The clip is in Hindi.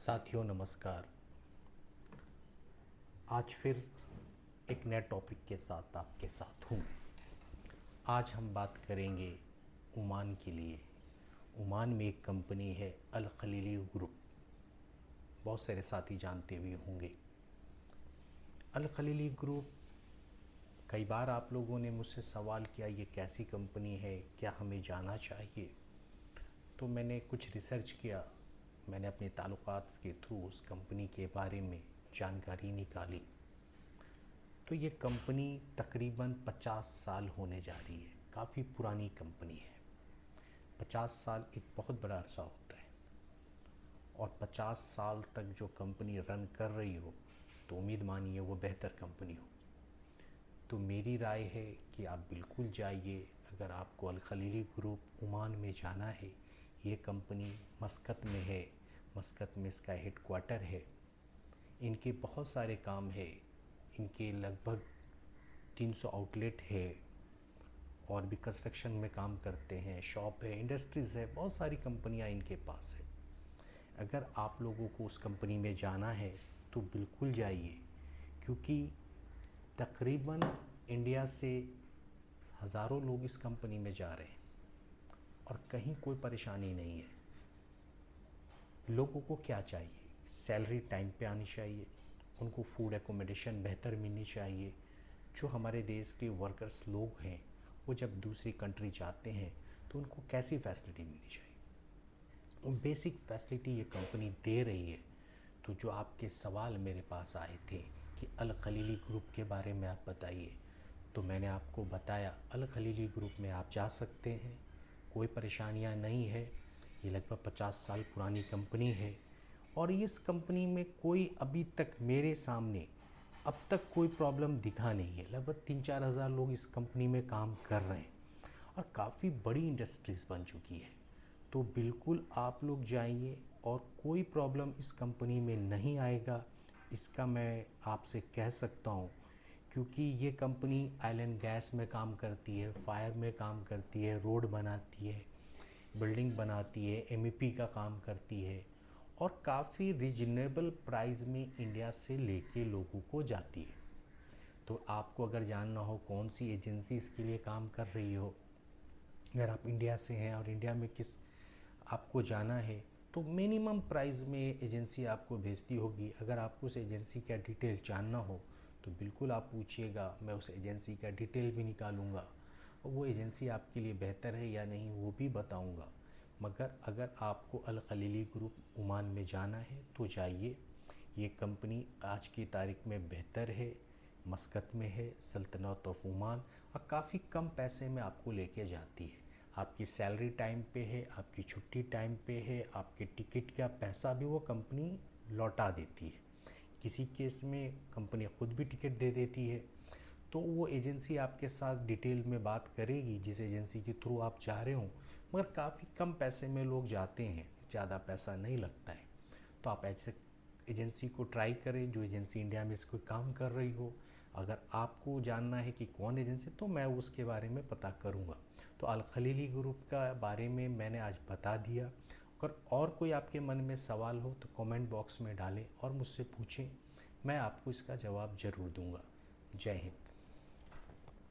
साथियों नमस्कार। आज फिर एक नए टॉपिक के साथ आपके साथ हूँ। आज हम बात करेंगे ओमान के लिए। ओमान में एक कंपनी है अल खलीली ग्रुप, बहुत सारे साथी जानते भी होंगे। अल खलीली ग्रुप, कई बार आप लोगों ने मुझसे सवाल किया ये कैसी कंपनी है, क्या हमें जाना चाहिए। तो मैंने कुछ रिसर्च किया, मैंने अपने ताल्लुकात के थ्रू उस कंपनी के बारे में जानकारी निकाली। तो ये कंपनी तकरीबन 50 साल होने जा रही है, काफ़ी पुरानी कंपनी है। 50 साल एक बहुत बड़ा अरसा होता है, और 50 साल तक जो कंपनी रन कर रही हो तो उम्मीद मानिए वो बेहतर कंपनी हो। तो मेरी राय है कि आप बिल्कुल जाइए। अगर आपको अल खलीली ग्रुप ओमान में जाना है, ये कंपनी मस्कत में है, मस्कत में इसका हेडक्वार्टर है। इनके बहुत सारे काम है, इनके लगभग 300 आउटलेट है, और भी कंस्ट्रक्शन में काम करते हैं, शॉप है, इंडस्ट्रीज़ है, बहुत सारी कंपनियां इनके पास है। अगर आप लोगों को उस कंपनी में जाना है तो बिल्कुल जाइए, क्योंकि तकरीबन इंडिया से हज़ारों लोग इस कंपनी में जा रहे हैं और कहीं कोई परेशानी नहीं है। लोगों को क्या चाहिए? सैलरी टाइम पे आनी चाहिए, उनको फूड एकोमोडेशन बेहतर मिलनी चाहिए। जो हमारे देश के वर्कर्स लोग हैं वो जब दूसरी कंट्री जाते हैं तो उनको कैसी फैसिलिटी मिलनी चाहिए, और बेसिक फैसिलिटी ये कंपनी दे रही है। तो जो आपके सवाल मेरे पास आए थे कि अल खलीली ग्रुप के बारे में आप बताइए, तो मैंने आपको बताया अल खलीली ग्रुप में आप जा सकते हैं, कोई परेशानियां नहीं है। ये लगभग 50 साल पुरानी कंपनी है, और इस कंपनी में कोई अभी तक मेरे सामने अब तक कोई प्रॉब्लम दिखा नहीं है। लगभग 3-4 हज़ार लोग इस कंपनी में काम कर रहे हैं, और काफ़ी बड़ी इंडस्ट्रीज़ बन चुकी है। तो बिल्कुल आप लोग जाइए, और कोई प्रॉब्लम इस कंपनी में नहीं आएगा, इसका मैं आपसे कह सकता हूँ। क्योंकि ये कंपनी ऑयल एंड गैस में काम करती है, फायर में काम करती है, रोड बनाती है, बिल्डिंग बनाती है, एमईपी का काम करती है, और काफ़ी रिजनेबल प्राइस में इंडिया से लेके लोगों को जाती है। तो आपको अगर जानना हो कौन सी एजेंसी इसके लिए काम कर रही हो, अगर आप इंडिया से हैं और इंडिया में किस आपको जाना है, तो मिनिमम प्राइस में एजेंसी आपको भेजती होगी। अगर आपको उस एजेंसी का डिटेल जानना हो तो बिल्कुल आप पूछिएगा, मैं उस एजेंसी का डिटेल भी निकालूंगा, और वो एजेंसी आपके लिए बेहतर है या नहीं वो भी बताऊंगा। मगर अगर आपको अल खलीली ग्रुप ओमान में जाना है तो जाइए। ये कंपनी आज की तारीख में बेहतर है, मस्कत में है, सल्तनत ऑफ ओमान, और काफ़ी कम पैसे में आपको लेके जाती है। आपकी सैलरी टाइम पे है, आपकी छुट्टी टाइम पे है, आपके टिकट का पैसा भी वो कंपनी लौटा देती है। किसी केस में कंपनी खुद भी टिकट दे देती है। तो वो एजेंसी आपके साथ डिटेल में बात करेगी जिस एजेंसी के थ्रू आप जा रहे हो, मगर काफ़ी कम पैसे में लोग जाते हैं, ज़्यादा पैसा नहीं लगता है। तो आप ऐसे एजेंसी को ट्राई करें जो एजेंसी इंडिया में इसको काम कर रही हो। अगर आपको जानना है कि कौन एजेंसी, तो मैं उसके बारे में पता करूँगा। तो अल खलीली ग्रुप का बारे में मैंने आज बता दिया। अगर और कोई आपके मन में सवाल हो तो कमेंट बॉक्स में डालें और मुझसे पूछें, मैं आपको इसका जवाब ज़रूर दूंगा। जय हिंद।